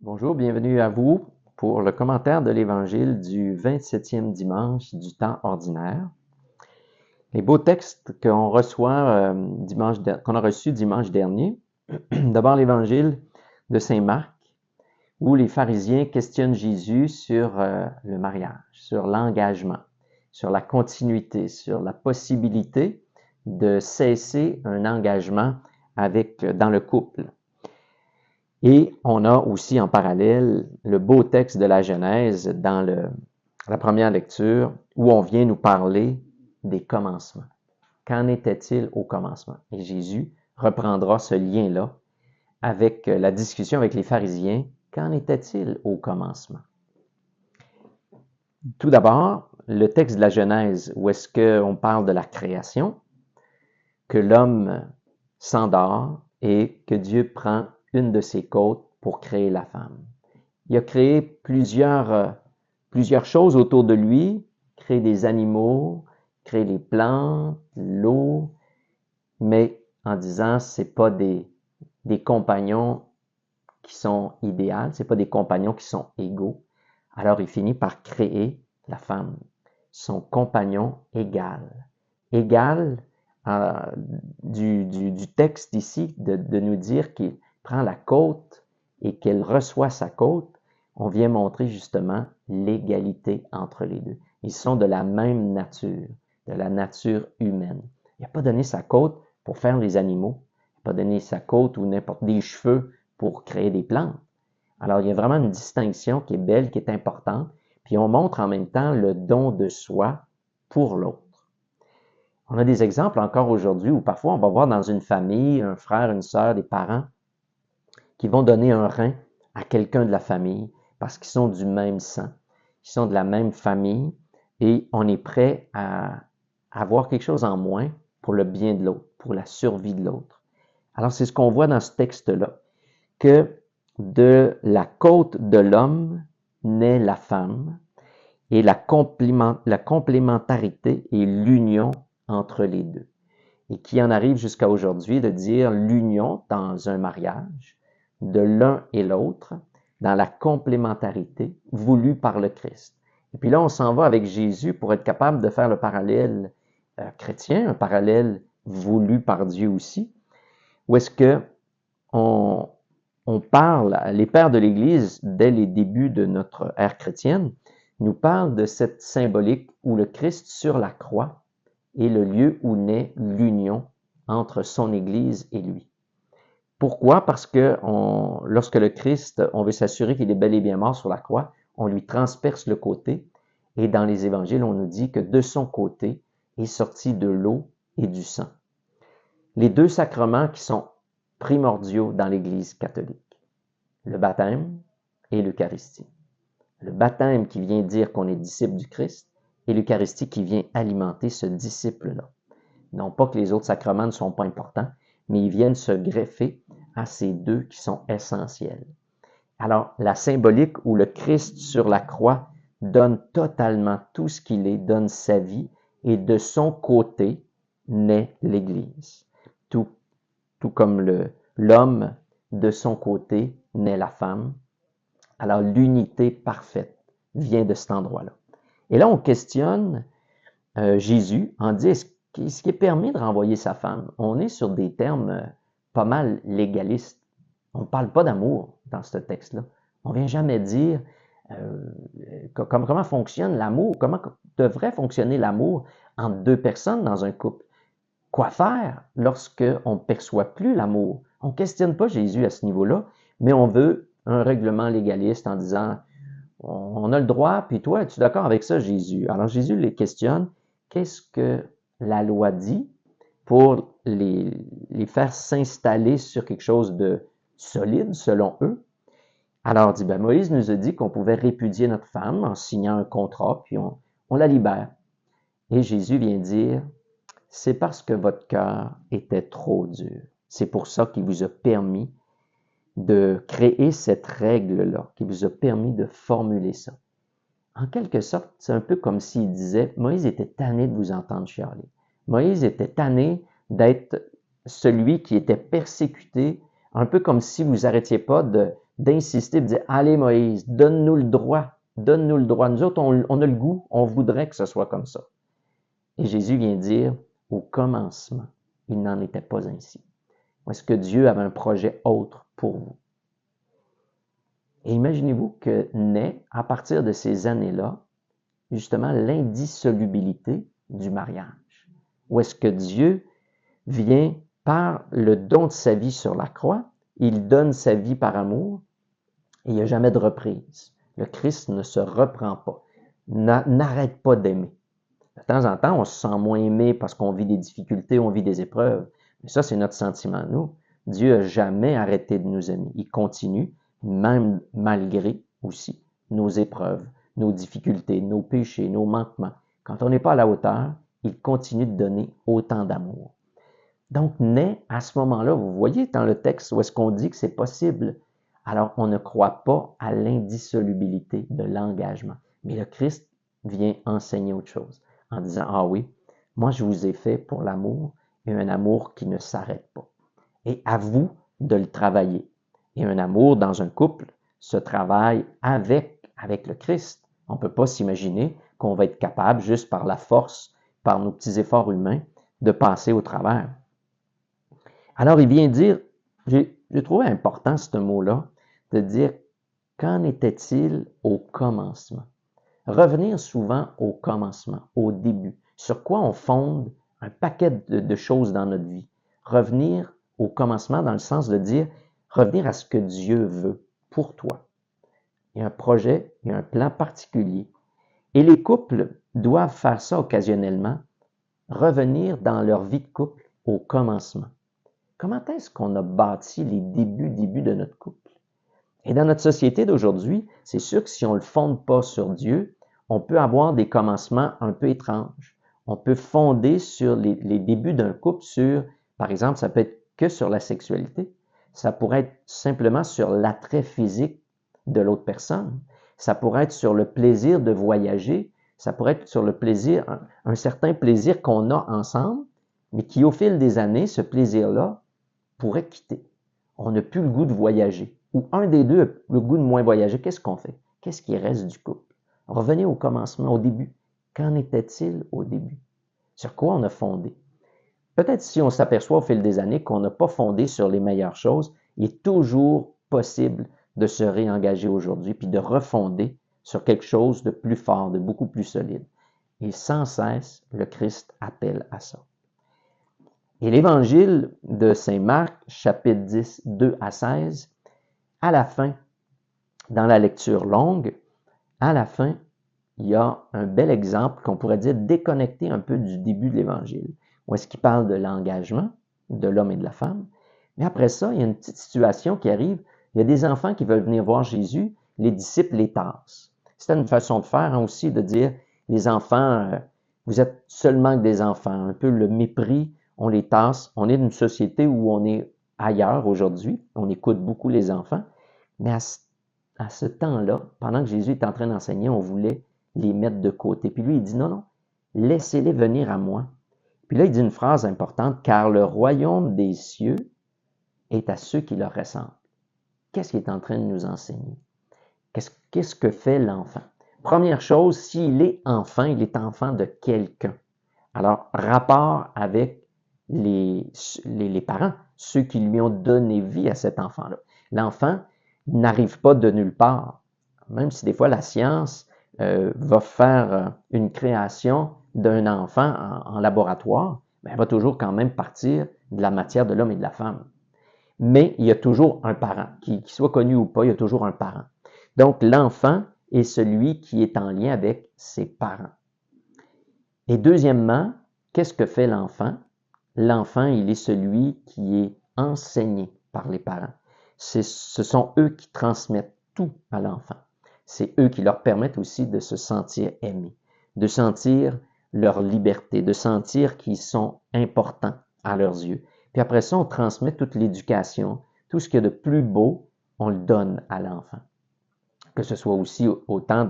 Bonjour, bienvenue à vous pour le commentaire de l'Évangile du 27e dimanche du temps ordinaire. Les beaux textes qu'on reçoit qu'on a reçus dimanche dernier. D'abord l'Évangile de Saint Marc, où les pharisiens questionnent Jésus sur le mariage, sur l'engagement, sur la continuité, sur la possibilité de cesser un engagement dans le couple. Et on a aussi en parallèle le beau texte de la Genèse dans la première lecture où on vient nous parler des commencements. Qu'en était-il au commencement? Et Jésus reprendra ce lien-là avec la discussion avec les pharisiens. Qu'en était-il au commencement? Tout d'abord, le texte de la Genèse où est-ce qu'on parle de la création, que l'homme s'endort et que Dieu prend une de ses côtes pour créer la femme. Il a créé plusieurs choses autour de lui, créé des animaux, créé les plantes, l'eau, mais en disant c'est pas des compagnons qui sont idéaux, c'est pas des compagnons qui sont égaux. Alors il finit par créer la femme, son compagnon égal. Égal du texte ici de nous dire qu'il prend la côte et qu'elle reçoit sa côte, on vient montrer justement l'égalité entre les deux. Ils sont de la même nature, de la nature humaine. Il n'a pas donné sa côte pour faire les animaux. Il n'a pas donné sa côte ou n'importe des cheveux pour créer des plantes. Alors, il y a vraiment une distinction qui est belle, qui est importante. Puis on montre en même temps le don de soi pour l'autre. On a des exemples encore aujourd'hui où parfois on va voir dans une famille, un frère, une sœur, des parents qui vont donner un rein à quelqu'un de la famille parce qu'ils sont du même sang, ils sont de la même famille et on est prêt à avoir quelque chose en moins pour le bien de l'autre, pour la survie de l'autre. Alors c'est ce qu'on voit dans ce texte-là, que de la côte de l'homme naît la femme et la complémentarité et l'union entre les deux. Et qui en arrive jusqu'à aujourd'hui de dire l'union dans un mariage de l'un et l'autre, dans la complémentarité voulue par le Christ. Et puis là, on s'en va avec Jésus pour être capable de faire le parallèle chrétien, un parallèle voulu par Dieu aussi, où est-ce que on parle, les pères de l'Église, dès les débuts de notre ère chrétienne, nous parlent de cette symbolique où le Christ sur la croix est le lieu où naît l'union entre son Église et lui. Pourquoi? Parce que lorsque le Christ, on veut s'assurer qu'il est bel et bien mort sur la croix, on lui transperce le côté, et dans les évangiles, on nous dit que de son côté est sorti de l'eau et du sang. Les deux sacrements qui sont primordiaux dans l'Église catholique, le baptême et l'Eucharistie. Le baptême qui vient dire qu'on est disciple du Christ et l'Eucharistie qui vient alimenter ce disciple-là. Non pas que les autres sacrements ne sont pas importants, mais ils viennent se greffer à ces deux qui sont essentiels. Alors, la symbolique où le Christ sur la croix donne totalement tout ce qu'il est, donne sa vie, et de son côté naît l'Église. Tout comme l'homme, de son côté naît la femme. Alors, l'unité parfaite vient de cet endroit-là. Et là, on questionne Jésus en dit, est-ce qu'il est permis de renvoyer sa femme? On est sur des termes pas mal légalistes. On ne parle pas d'amour dans ce texte-là. On ne vient jamais dire comment fonctionne l'amour, comment devrait fonctionner l'amour entre deux personnes dans un couple. Quoi faire lorsqu'on ne perçoit plus l'amour? On ne questionne pas Jésus à ce niveau-là, mais on veut un règlement légaliste en disant on a le droit, puis toi, es-tu d'accord avec ça, Jésus? Alors Jésus les questionne, qu'est-ce que la loi dit pour les faire s'installer sur quelque chose de solide, selon eux? Alors, dit, Moïse nous a dit qu'on pouvait répudier notre femme en signant un contrat, puis on la libère. Et Jésus vient dire, c'est parce que votre cœur était trop dur. C'est pour ça qu'il vous a permis de créer cette règle-là, qui vous a permis de formuler ça. En quelque sorte, c'est un peu comme s'il disait, Moïse était tanné de vous entendre chialer. Moïse était tanné d'être celui qui était persécuté, un peu comme si vous n'arrêtiez pas d'insister, de dire, allez Moïse, donne-nous le droit, donne-nous le droit. Nous autres, on a le goût, on voudrait que ce soit comme ça. Et Jésus vient dire, au commencement, il n'en était pas ainsi. Est-ce que Dieu avait un projet autre pour vous? Et imaginez-vous que naît, à partir de ces années-là, justement l'indissolubilité du mariage. Où est-ce que Dieu vient par le don de sa vie sur la croix, il donne sa vie par amour, et il n'y a jamais de reprise. Le Christ ne se reprend pas, n'arrête pas d'aimer. De temps en temps, on se sent moins aimé parce qu'on vit des difficultés, on vit des épreuves. Mais ça, c'est notre sentiment, nous. Dieu n'a jamais arrêté de nous aimer. Il continue, même malgré aussi nos épreuves, nos difficultés, nos péchés, nos manquements. Quand on n'est pas à la hauteur, il continue de donner autant d'amour. Donc, naît à ce moment-là, vous voyez dans le texte où est-ce qu'on dit que c'est possible. Alors, on ne croit pas à l'indissolubilité de l'engagement. Mais le Christ vient enseigner autre chose en disant, ah oui, moi je vous ai fait pour l'amour et un amour qui ne s'arrête pas. Et à vous de le travailler. Et un amour dans un couple se travaille avec le Christ. On ne peut pas s'imaginer qu'on va être capable, juste par la force, par nos petits efforts humains, de passer au travers. Alors, il vient dire, j'ai trouvé important ce mot-là, de dire, qu'en était-il au commencement? Revenir souvent au commencement, au début. Sur quoi on fonde un paquet de choses dans notre vie. Revenir au commencement dans le sens de dire, revenir à ce que Dieu veut pour toi. Il y a un projet, il y a un plan particulier. Et les couples doivent faire ça occasionnellement, revenir dans leur vie de couple au commencement. Comment est-ce qu'on a bâti les débuts de notre couple? Et dans notre société d'aujourd'hui, c'est sûr que si on ne le fonde pas sur Dieu, on peut avoir des commencements un peu étranges. On peut fonder sur les débuts d'un couple sur, par exemple, ça peut être que sur la sexualité. Ça pourrait être simplement sur l'attrait physique de l'autre personne. Ça pourrait être sur le plaisir de voyager. Ça pourrait être sur le plaisir, un certain plaisir qu'on a ensemble, mais qui au fil des années, ce plaisir-là pourrait quitter. On n'a plus le goût de voyager. Ou un des deux a le goût de moins voyager. Qu'est-ce qu'on fait? Qu'est-ce qui reste du couple? Revenez au commencement, au début. Qu'en était-il au début? Sur quoi on a fondé? Peut-être si on s'aperçoit au fil des années qu'on n'a pas fondé sur les meilleures choses, il est toujours possible de se réengager aujourd'hui puis de refonder sur quelque chose de plus fort, de beaucoup plus solide. Et sans cesse, le Christ appelle à ça. Et l'évangile de Saint Marc, chapitre 10, 2 à 16, à la fin, dans la lecture longue, à la fin, il y a un bel exemple qu'on pourrait dire déconnecté un peu du début de l'évangile, où est-ce qu'il parle de l'engagement de l'homme et de la femme. Mais après ça, il y a une petite situation qui arrive. Il y a des enfants qui veulent venir voir Jésus, les disciples les tassent. C'est une façon de faire aussi, de dire, les enfants, vous êtes seulement que des enfants, un peu le mépris, on les tasse. On est dans une société où on est ailleurs aujourd'hui, on écoute beaucoup les enfants, mais à ce temps-là, pendant que Jésus est en train d'enseigner, on voulait les mettre de côté. Puis lui, il dit non, non, laissez-les venir à moi. Puis là, il dit une phrase importante, car le royaume des cieux est à ceux qui leur ressemblent. Qu'est-ce qu'il est en train de nous enseigner? Qu'est-ce que fait l'enfant? Première chose, s'il est enfant de quelqu'un. Alors, rapport avec les parents, ceux qui lui ont donné vie à cet enfant-là. L'enfant n'arrive pas de nulle part. Même si des fois la science va faire une création d'un enfant en laboratoire, mais elle va toujours quand même partir de la matière de l'homme et de la femme. Mais il y a toujours un parent, qu'il soit connu ou pas, il y a toujours un parent. Donc l'enfant est celui qui est en lien avec ses parents. Et deuxièmement, qu'est-ce que fait l'enfant? L'enfant, il est celui qui est enseigné par les parents. Ce sont eux qui transmettent tout à l'enfant. C'est eux qui leur permettent aussi de se sentir aimés, de sentir leur liberté, de sentir qu'ils sont importants à leurs yeux. Puis après ça, on transmet toute l'éducation, tout ce qu'il y a de plus beau, on le donne à l'enfant. Que ce soit aussi autant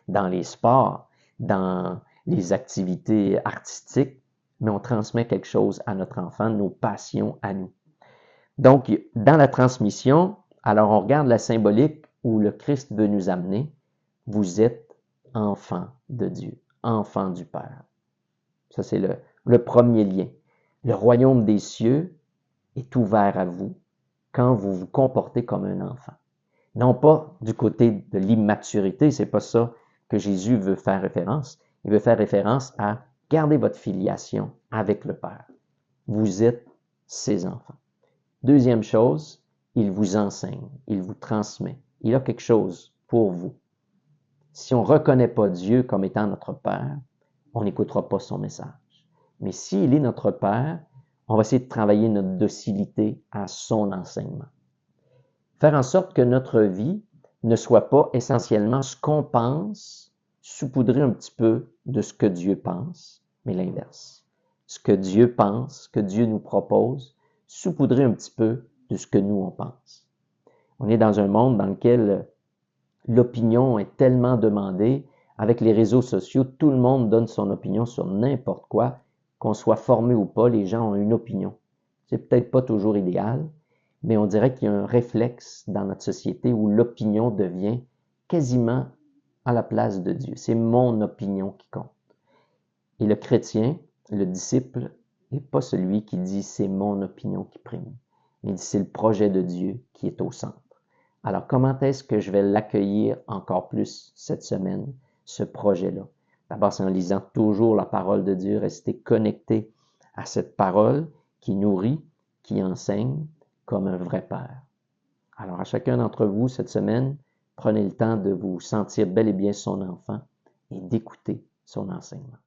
dans les sports, dans les activités artistiques, mais on transmet quelque chose à notre enfant, nos passions à nous. Donc, dans la transmission, Alors on regarde la symbolique où le Christ veut nous amener. Vous êtes enfants de Dieu, enfants du Père. Ça, c'est le premier lien. Le royaume des cieux est ouvert à vous quand vous vous comportez comme un enfant. Non pas du côté de l'immaturité, c'est pas ça que Jésus veut faire référence. Il veut faire référence à garder votre filiation avec le Père. Vous êtes ses enfants. Deuxième chose, il vous enseigne, il vous transmet. Il a quelque chose pour vous. Si on ne reconnaît pas Dieu comme étant notre Père, on n'écoutera pas son message. Mais s'il est notre Père, on va essayer de travailler notre docilité à son enseignement. Faire en sorte que notre vie ne soit pas essentiellement ce qu'on pense, saupoudrer un petit peu de ce que Dieu pense, mais l'inverse. Ce que Dieu pense, ce que Dieu nous propose, saupoudrer un petit peu de ce que nous, on pense. On est dans un monde dans lequel l'opinion est tellement demandée. Avec les réseaux sociaux, tout le monde donne son opinion sur n'importe quoi. Qu'on soit formé ou pas, les gens ont une opinion. C'est peut-être pas toujours idéal, mais on dirait qu'il y a un réflexe dans notre société où l'opinion devient quasiment à la place de Dieu. C'est mon opinion qui compte. Et le chrétien, le disciple, n'est pas celui qui dit c'est mon opinion qui prime, mais c'est le projet de Dieu qui est au centre. Alors, comment est-ce que je vais l'accueillir encore plus cette semaine, ce projet-là? D'abord, c'est en lisant toujours la parole de Dieu, rester connecté à cette parole qui nourrit, qui enseigne comme un vrai Père. Alors, à chacun d'entre vous, cette semaine, prenez le temps de vous sentir bel et bien son enfant et d'écouter son enseignement.